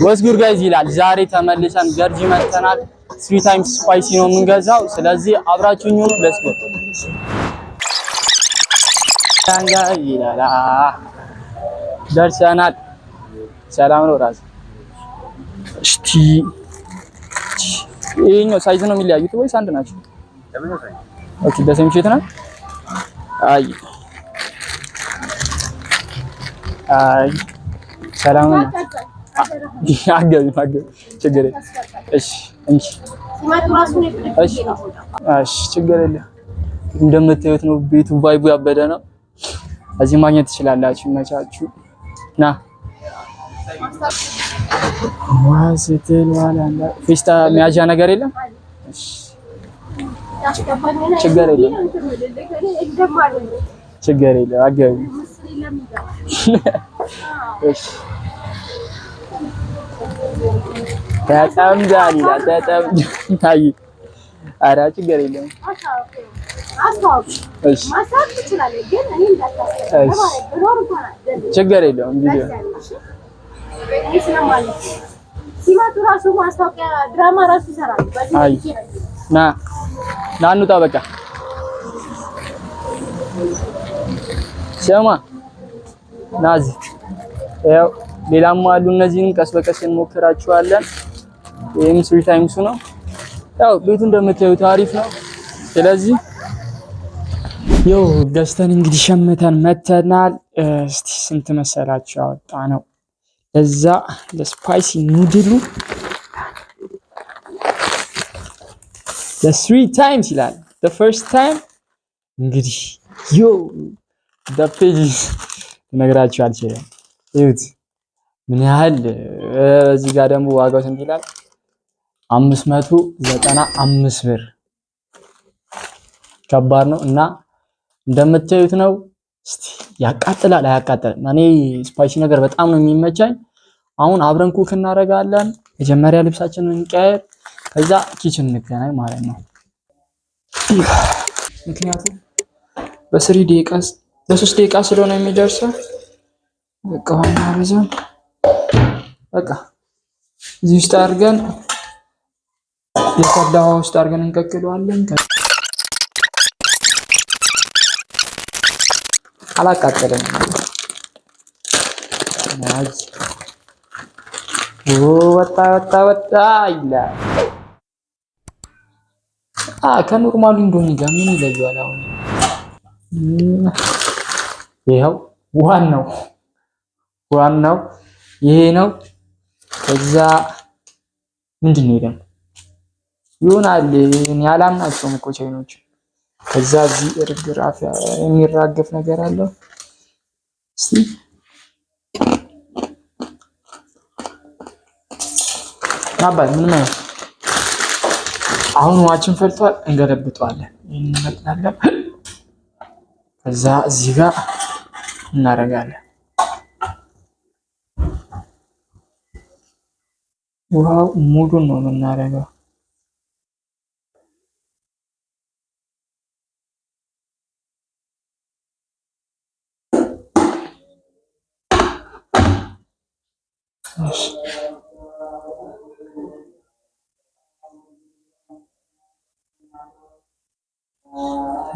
ወስ ጉድ ጋይዝ ይላል። ዛሬ ተመልሰን ገርጂ መጥተናል። 3 ታይምስ ስፓይሲ ነው የምንገዛው። ስለዚህ አብራችሁኝ ሁኑ። ሌትስ ጎ ታንጋ ይላል። ደርሰናል። ሰላም ነው ራስ። እስቲ ይሄኛው ሳይዝ ነው የሚለያዩት ወይስ አንድ ናቸው? ኦኬ ደሰም ሺት ነው። አይ ሰላም ነው። አገቢ ችግር የለም። እሺ እንጂ እሺ ችግር የለም። እንደምታዩት ነው ቤቱ ቫይቡ ያበደ ነው። እዚህ ማግኘት ትችላላችሁ። መቻችሁ ና ዋስትል ዋላንዳ ፊስታ ሚያጃ ነገር የለም። እሺ ችግር የለም። ችግር የለም። አገቢ እሺ ተጠምዳል ይላል። ተጠምዳል ኧረ ችግር የለም። እሺ ችግር የለውም። ቪዲዮ ሲማቱ ራሱ ማስታወቂያ ድራማ ራሱ ይሰራል። አይ ና እንውጣ በቃ ስማ ናዚ ያው ሌላም አሉ። እነዚህን ቀስ በቀስ እንሞክራቸዋለን። ይሄም 3 ታይምስ ነው። ያው ቤቱ እንደምታዩት አሪፍ ነው። ስለዚህ ያው ገዝተን እንግዲህ ሸምተን መተናል። እስቲ ስንት መሰላችሁ ያወጣ ነው ለዛ ለስፓይሲ ኑድሉ the 3 times ይላል። the first time እንግዲህ ዮ the pages ነግራችሁ አልችልም። እዩት ምን ያህል እዚህ ጋር ደግሞ ዋጋው ስንት ይላል? 595 ብር ከባድ ነው እና እንደምታዩት ነው። እስቲ ያቃጥላል አያቃጥልም? እኔ ስፓይሲ ነገር በጣም ነው የሚመቻኝ። አሁን አብረን ኩክ እናደርጋለን። መጀመሪያ ልብሳችንን እንቀያየር፣ ከዛ ኪችን እንገናኝ ማለት ነው። ምክንያቱም በ3 ደቂቃ ስለሆነ የሚደርሰው በቃ ማረዛን በቃ እዚህ ውስጥ አድርገን የፈላ ውሃ ውስጥ አድርገን እንቀቅለዋለን። አላቃጠለም። ናይስ ወጣ ይላል። ከኖርማሉ እንደሆነ ጋር ምን ይለያል? አሁን ይሄው ዋናው ይሄ ነው። ከዛ ምንድን ነው ደግሞ ይሆናል ያላምናቸውም እኮ ቻይኖች። ከዛ እዚህ እርግራፍ የሚራገፍ ነገር አለው። እስቲ አባይ ምን ነው አሁን ዋችን ፈልቷል። እንገለብጠዋለን። እንመጣለን። ከዛ እዚህ ጋር እናደርጋለን። ውሃው ሙሉን ነው የምናደርገው።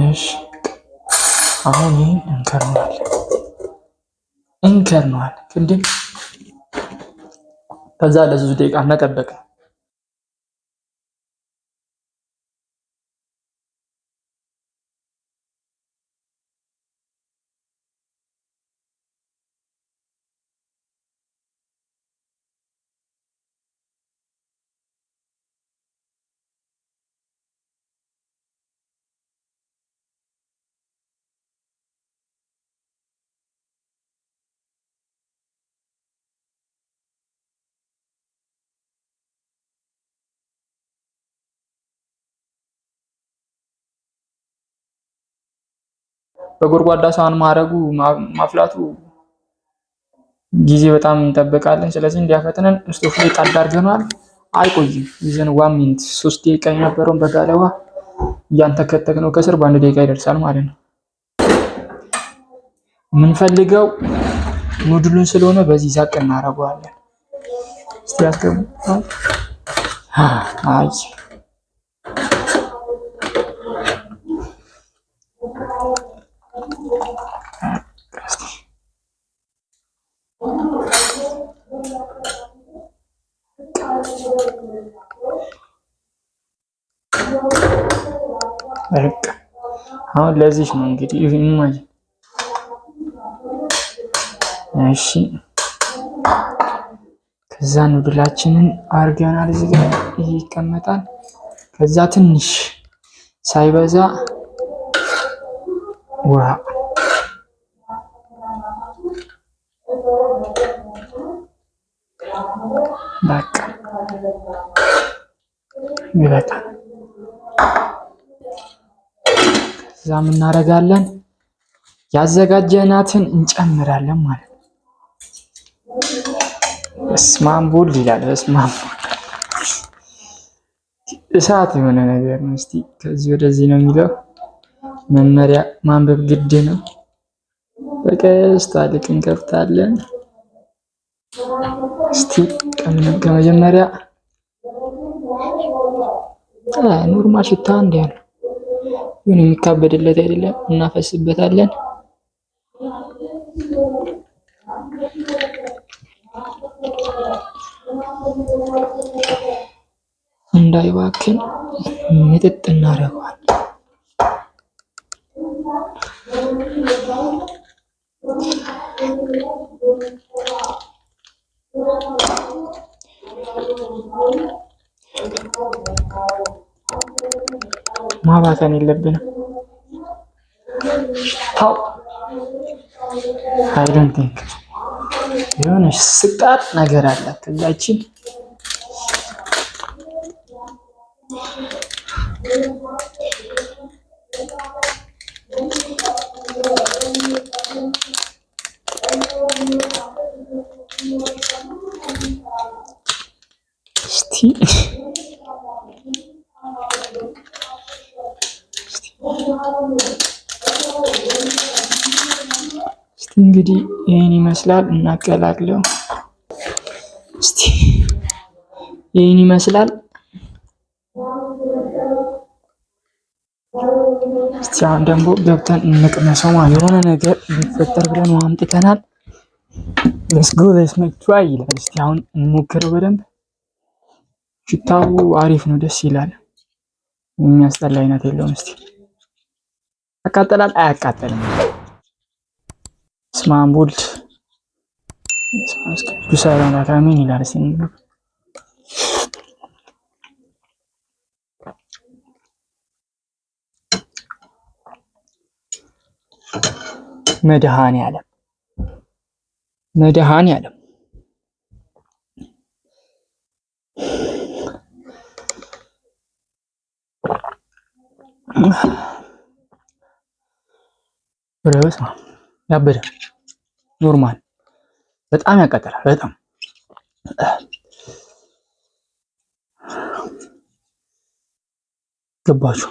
እሺ አሁን ይሄን እንከርነዋለን እንዴ። ከዛ ለ3 ደቂቃ መጠበቅ። በጎድጓዳ ሳህን ማፍላቱ ጊዜ በጣም እንጠብቃለን። ስለዚህ እንዲያፈጥነን ስቶፍ ላይ ጣድ አድርገናል። አይቆይም ይዘን 1 ሚኒት 3 ደቂቃ የነበረውን በጋለ ውሃ እያንተከተክነው ከስር በ1 ደቂቃ ይደርሳል ማለት ነው። የምንፈልገው ኑድሉን ስለሆነ በዚህ ዛቅ እናደርገዋለን። እስቲ ያስገቡ። አይ በቃ አሁን ለዚህ ነው እንግዲህ ይሄን ማለት እሺ። ከዛ ኑድላችንን አርገናል እዚህ ጋር ይሄ ይቀመጣል። ከዛ ትንሽ ሳይበዛ ውሃ በቃ ይበቃል። ከዛ ምን እናደርጋለን? ያዘጋጀናትን እንጨምራለን ማለት ነው። በስማም ቦል ይላል። በስማም እሳት የሆነ ነገር ነው። እስቲ ከዚህ ወደዚህ ነው የሚለው መመሪያ ማንበብ ግድ ነው። በቀስታ ልክ እንከፍታለን። እስቲ ከመጀመሪያ ኖርማል ሽታ እንዲያል ምን የሚካበድለት አይደለም። እናፈስበታለን። እንዳይባክን ምጥጥ እናደርገዋለን። ማባከን የለብንም። ታው አይ ዶንት ቲንክ የሆነ ስቃጥ ነገር አላት ከዛችን እንግዲህ ይሄን ይመስላል። እናቀላቅለው እስቲ። ይሄን ይመስላል። እስቲ አሁን ደግሞ ገብተን እንቅመሰው ማለት የሆነ ነገር ሊፈጠር ብለን አምጥተናል። let's go let's make try ይላል። እስቲ አሁን እንሞክረው በደንብ። ሽታው አሪፍ ነው፣ ደስ ይላል። የሚያስጠላ አይነት የለውም። እስቲ ያቃጥላል አያቃጥልም? ስማም ቦልድ ዱሳራና ካሚን ይላል። እስቲ መድኃኒዓለም ብረስ ያበደ ኖርማል በጣም ያቃጥላል። በጣም ገባችሁ?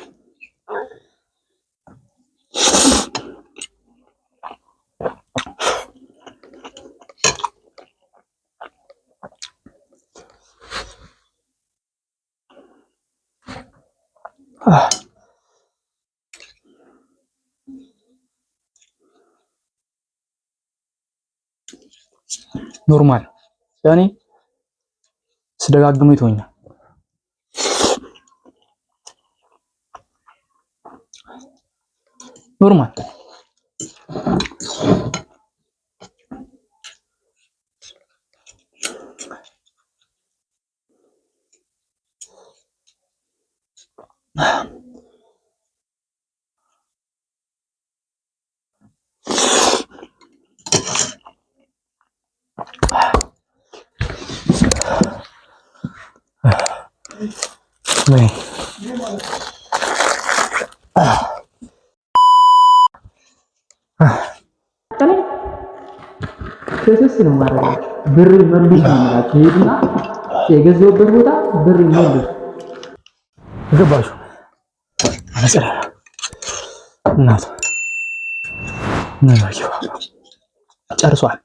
ኖርማል ያኔ ስደጋግመው ይተወኛል። ኖርማል ወይ ከሰስ ነው ማለት ብር መልስ ነው ማለት ሄድና የገዛውበት ቦታ ብር መልስ ገባችሁ? አሰራ እናት ነው ጨርሷል።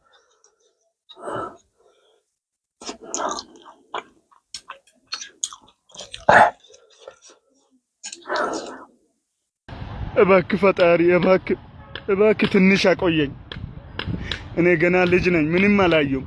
እባክህ ፈጣሪ እባክህ ትንሽ አቆየኝ። እኔ ገና ልጅ ነኝ፣ ምንም አላየሁም።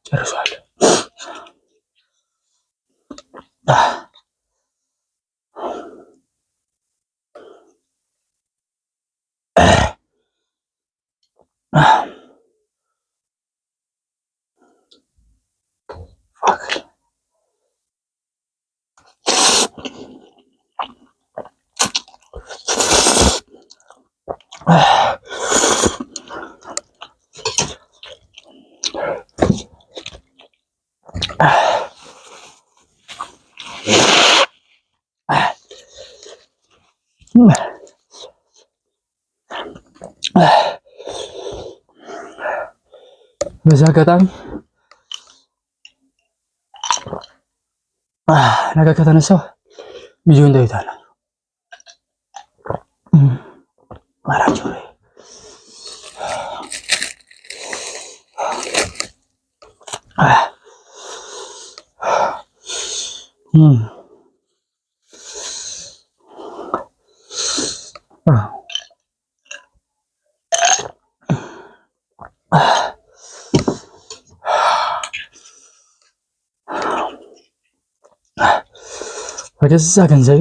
ጨርሷል። በዛ አጋጣሚ ነገ ከተነሳው ቪዲዮ እንዳይታለ ማራቸው ወደዛ ገንዘቤ